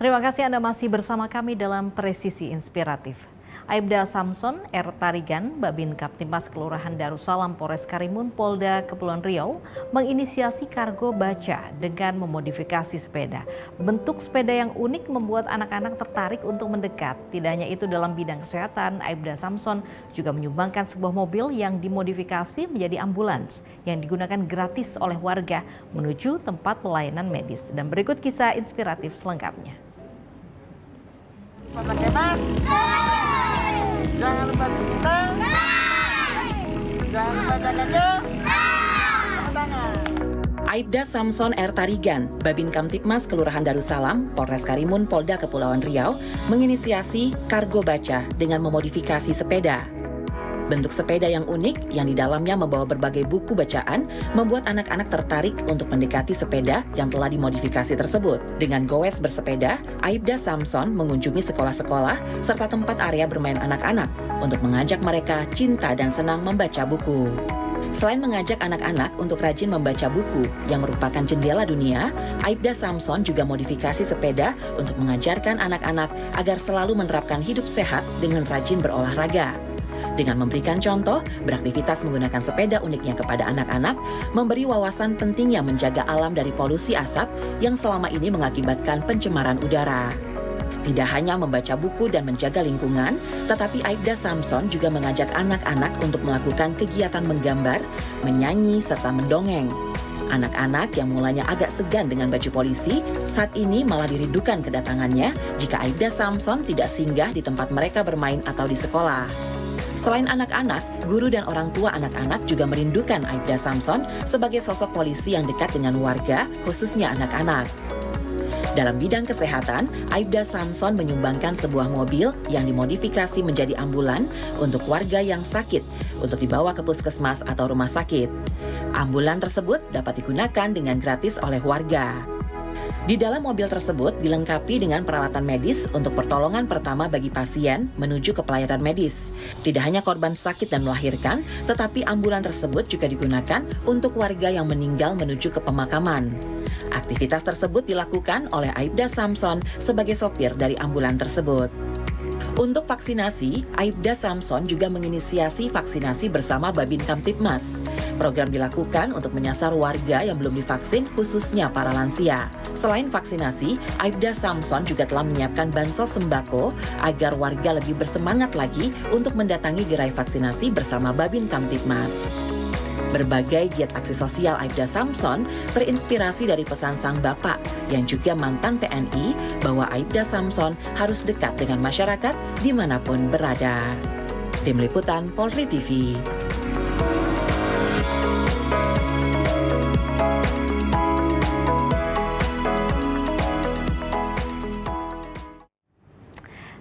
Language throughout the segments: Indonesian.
Terima kasih Anda masih bersama kami dalam Presisi Inspiratif. Aibda Samson R. Tarigan, Babin Kaptimas Kelurahan Darussalam Polres Karimun Polda Kepulauan Riau menginisiasi kargo baca dengan memodifikasi sepeda. Bentuk sepeda yang unik membuat anak-anak tertarik untuk mendekat. Tidak hanya itu, dalam bidang kesehatan, Aibda Samson juga menyumbangkan sebuah mobil yang dimodifikasi menjadi ambulans yang digunakan gratis oleh warga menuju tempat pelayanan medis. Dan berikut kisah inspiratif selengkapnya. Pakai masker. Jangan lupa cuci tangan. Jangan lupa jaga jarak. Tangan. Aibda Samson R. Tarigan, Babin Kamtibmas Kelurahan Darussalam, Polres Karimun Polda Kepulauan Riau, menginisiasi kargo baca dengan memodifikasi sepeda. Bentuk sepeda yang unik yang di dalamnya membawa berbagai buku bacaan membuat anak-anak tertarik untuk mendekati sepeda yang telah dimodifikasi tersebut. Dengan goes bersepeda, Aibda Samson mengunjungi sekolah-sekolah serta tempat area bermain anak-anak untuk mengajak mereka cinta dan senang membaca buku. Selain mengajak anak-anak untuk rajin membaca buku yang merupakan jendela dunia, Aibda Samson juga modifikasi sepeda untuk mengajarkan anak-anak agar selalu menerapkan hidup sehat dengan rajin berolahraga. Dengan memberikan contoh, beraktivitas menggunakan sepeda uniknya kepada anak-anak, memberi wawasan pentingnya menjaga alam dari polusi asap yang selama ini mengakibatkan pencemaran udara. Tidak hanya membaca buku dan menjaga lingkungan, tetapi Aibda Samson juga mengajak anak-anak untuk melakukan kegiatan menggambar, menyanyi, serta mendongeng. Anak-anak yang mulanya agak segan dengan baju polisi, saat ini malah dirindukan kedatangannya jika Aibda Samson tidak singgah di tempat mereka bermain atau di sekolah. Selain anak-anak, guru dan orang tua anak-anak juga merindukan Aibda Samson sebagai sosok polisi yang dekat dengan warga, khususnya anak-anak. Dalam bidang kesehatan, Aibda Samson menyumbangkan sebuah mobil yang dimodifikasi menjadi ambulan untuk warga yang sakit untuk dibawa ke puskesmas atau rumah sakit. Ambulan tersebut dapat digunakan dengan gratis oleh warga. Di dalam mobil tersebut dilengkapi dengan peralatan medis untuk pertolongan pertama bagi pasien menuju ke pelayanan medis. Tidak hanya korban sakit dan melahirkan, tetapi ambulan tersebut juga digunakan untuk warga yang meninggal menuju ke pemakaman. Aktivitas tersebut dilakukan oleh Aibda Samson sebagai sopir dari ambulan tersebut. Untuk vaksinasi, Aibda Samson juga menginisiasi vaksinasi bersama Babin Kamtibmas. Program dilakukan untuk menyasar warga yang belum divaksin, khususnya para lansia. Selain vaksinasi, Aibda Samson juga telah menyiapkan bansos sembako agar warga lebih bersemangat lagi untuk mendatangi gerai vaksinasi bersama Babin Kamtibmas. Berbagai giat aksi sosial Aibda Samson terinspirasi dari pesan sang bapak yang juga mantan TNI bahwa Aibda Samson harus dekat dengan masyarakat dimanapun berada. Tim Liputan Polri TV.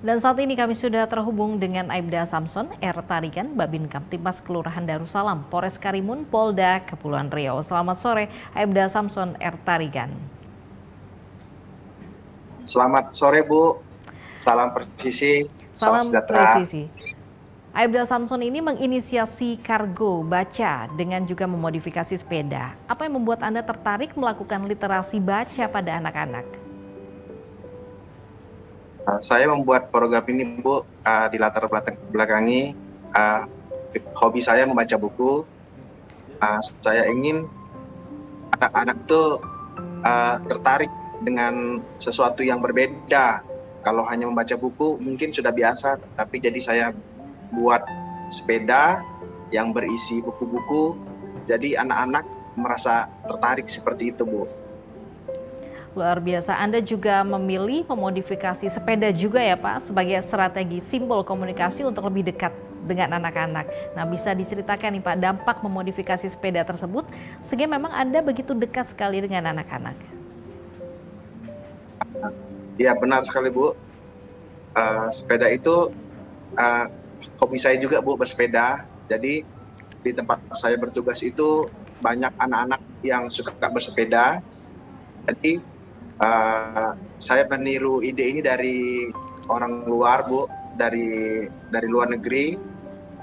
Dan saat ini kami sudah terhubung dengan Aibda Samson R. Tarigan, Babin Kamtibmas Kelurahan Darussalam, Polres Karimun Polda Kepulauan Riau. Selamat sore, Aibda Samson R. Tarigan. Selamat sore, Bu. Salam presisi. Salam presisi. Aibda Samson ini menginisiasi kargo baca dengan juga memodifikasi sepeda. Apa yang membuat Anda tertarik melakukan literasi baca pada anak-anak? Saya membuat program ini, Bu, di latar belakangi hobi saya membaca buku. Saya ingin anak-anak itu tertarik dengan sesuatu yang berbeda. Kalau hanya membaca buku mungkin sudah biasa, tapi jadi saya buat sepeda yang berisi buku-buku. Jadi anak-anak merasa tertarik seperti itu, Bu. Luar biasa, Anda juga memilih memodifikasi sepeda juga ya Pak sebagai strategi simbol komunikasi untuk lebih dekat dengan anak-anak. Nah, bisa diceritakan nih Pak dampak memodifikasi sepeda tersebut sehingga memang Anda begitu dekat sekali dengan anak-anak. Ya benar sekali, Bu. Sepeda itu hobi saya juga, Bu, bersepeda. Jadi di tempat saya bertugas itu banyak anak-anak yang suka bersepeda. Jadi saya meniru ide ini dari orang luar, Bu, dari luar negeri.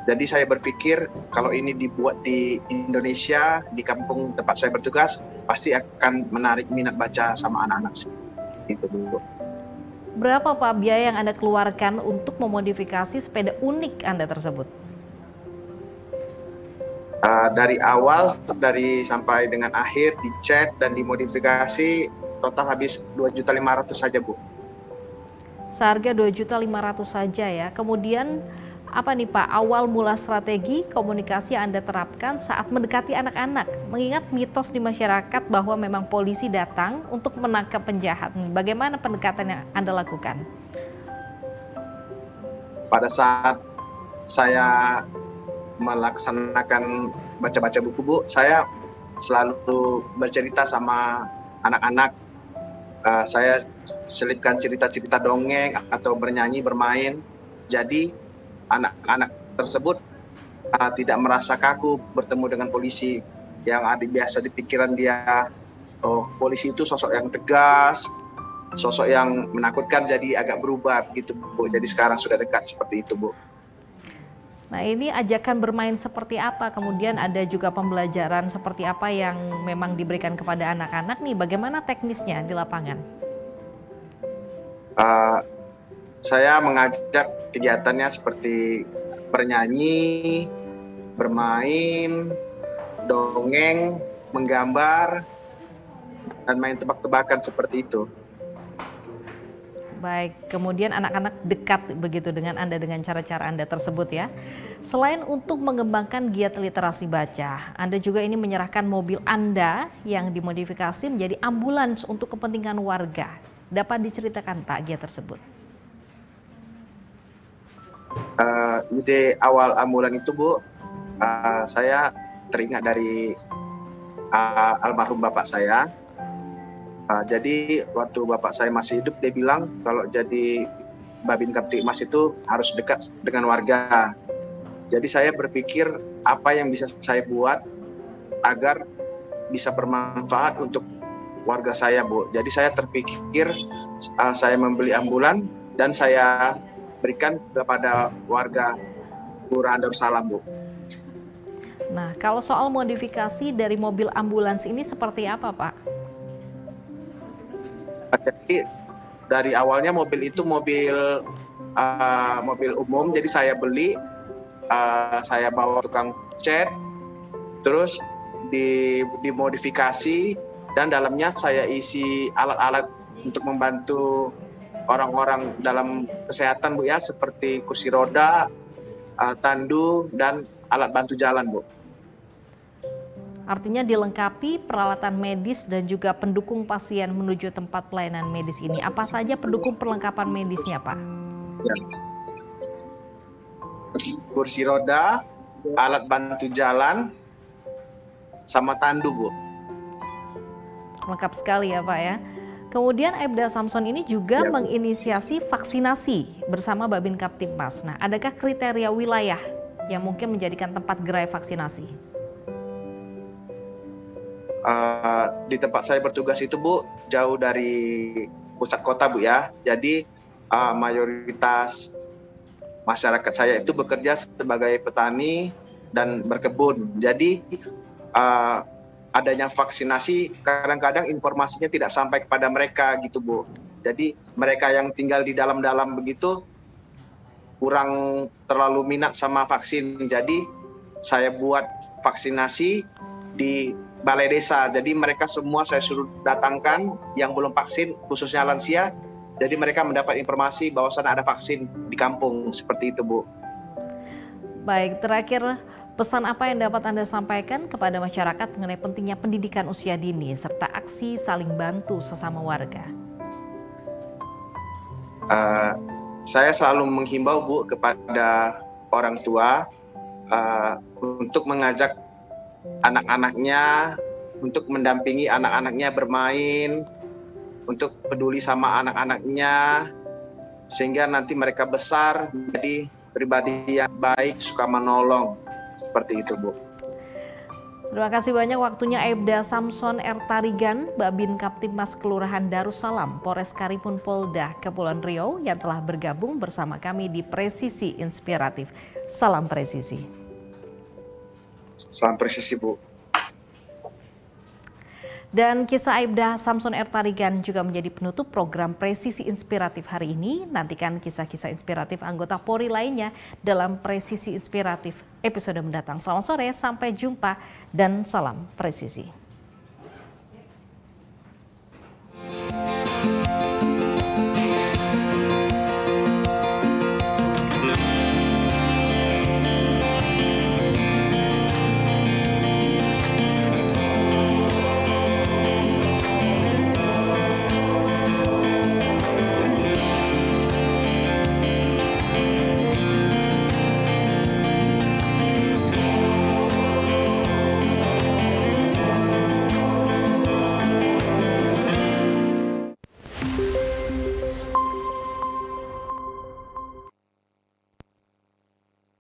Jadi saya berpikir kalau ini dibuat di Indonesia, di kampung tempat saya bertugas, pasti akan menarik minat baca sama anak-anak. Itu, Bu. Berapa Pak biaya yang Anda keluarkan untuk memodifikasi sepeda unik Anda tersebut? Dari awal, dari sampai dengan akhir, dicat dan dimodifikasi, total habis 2.500.000 saja, Bu. Seharga 2.500.000 saja ya. Kemudian apa nih Pak, awal mula strategi komunikasi yang Anda terapkan saat mendekati anak-anak? Mengingat mitos di masyarakat bahwa memang polisi datang untuk menangkap penjahat. Bagaimana pendekatan yang Anda lakukan? Pada saat saya melaksanakan baca-baca buku, Bu, saya selalu bercerita sama anak-anak. Saya selipkan cerita-cerita dongeng atau bernyanyi, bermain. Jadi anak-anak tersebut tidak merasa kaku bertemu dengan polisi. Yang ada biasa di pikiran dia, oh, polisi itu sosok yang tegas, sosok yang menakutkan, jadi agak berubah gitu, Bu. Jadi sekarang sudah dekat seperti itu, Bu. Nah, ini ajakan bermain seperti apa? Kemudian ada juga pembelajaran seperti apa yang memang diberikan kepada anak-anak nih? Bagaimana teknisnya di lapangan? Saya mengajak kegiatannya seperti bernyanyi, bermain, dongeng, menggambar, dan main tebak-tebakan seperti itu. Baik, kemudian anak-anak dekat begitu dengan Anda dengan cara-cara Anda tersebut ya. Selain untuk mengembangkan giat literasi baca, Anda juga ini menyerahkan mobil Anda yang dimodifikasi menjadi ambulans untuk kepentingan warga. Dapat diceritakan Pak giat tersebut? Ide awal ambulan itu, Bu, saya teringat dari almarhum bapak saya. Jadi waktu bapak saya masih hidup, dia bilang kalau jadi Babin Kamtibmas itu harus dekat dengan warga. Jadi saya berpikir apa yang bisa saya buat agar bisa bermanfaat untuk warga saya, Bu. Jadi saya terpikir saya membeli ambulan dan saya berikan kepada warga Kelurahan Darussalam, Bu. Nah, kalau soal modifikasi dari mobil ambulans ini seperti apa, Pak? Jadi dari awalnya mobil itu mobil umum, jadi saya beli, saya bawa tukang cat, terus dimodifikasi, dan dalamnya saya isi alat-alat untuk membantu orang-orang dalam kesehatan, Bu, ya, seperti kursi roda, tandu, dan alat bantu jalan, Bu. Artinya dilengkapi peralatan medis dan juga pendukung pasien menuju tempat pelayanan medis ini. Apa saja pendukung perlengkapan medisnya, Pak? Ya. Kursi roda, alat bantu jalan, sama tandu, Bu. Lengkap sekali ya, Pak ya. Kemudian Aibda Samson ini juga menginisiasi vaksinasi bersama Babin Kamtibmas. Nah, adakah kriteria wilayah yang mungkin menjadikan tempat gerai vaksinasi? Di tempat saya bertugas itu, Bu, jauh dari pusat kota, Bu, ya. Jadi mayoritas masyarakat saya itu bekerja sebagai petani dan berkebun. Jadi adanya vaksinasi kadang-kadang informasinya tidak sampai kepada mereka gitu, Bu. Jadi mereka yang tinggal di dalam-dalam begitu kurang terlalu minat sama vaksin. Jadi saya buat vaksinasi di balai desa. Jadi mereka semua saya suruh datangkan yang belum vaksin, khususnya lansia. Jadi mereka mendapat informasi bahwa sana ada vaksin di kampung, seperti itu, Bu. Baik, terakhir pesan apa yang dapat Anda sampaikan kepada masyarakat mengenai pentingnya pendidikan usia dini serta aksi saling bantu sesama warga? Saya selalu menghimbau, Bu, kepada orang tua untuk mengajak anak-anaknya, untuk mendampingi anak-anaknya bermain, untuk peduli sama anak-anaknya, sehingga nanti mereka besar menjadi pribadi yang baik, suka menolong. Seperti itu, Bu. Terima kasih banyak waktunya Aibda Samson Ertarigan, Babin Kamtibmas Kelurahan Darussalam, Polres Karimun Polda Kepulauan Riau yang telah bergabung bersama kami di Presisi Inspiratif. Salam presisi. Salam presisi, Bu. Dan kisah Aibda Samson Ertarigan juga menjadi penutup program Presisi Inspiratif hari ini. Nantikan kisah-kisah inspiratif anggota Polri lainnya dalam Presisi Inspiratif episode mendatang. Selamat sore, sampai jumpa dan salam presisi.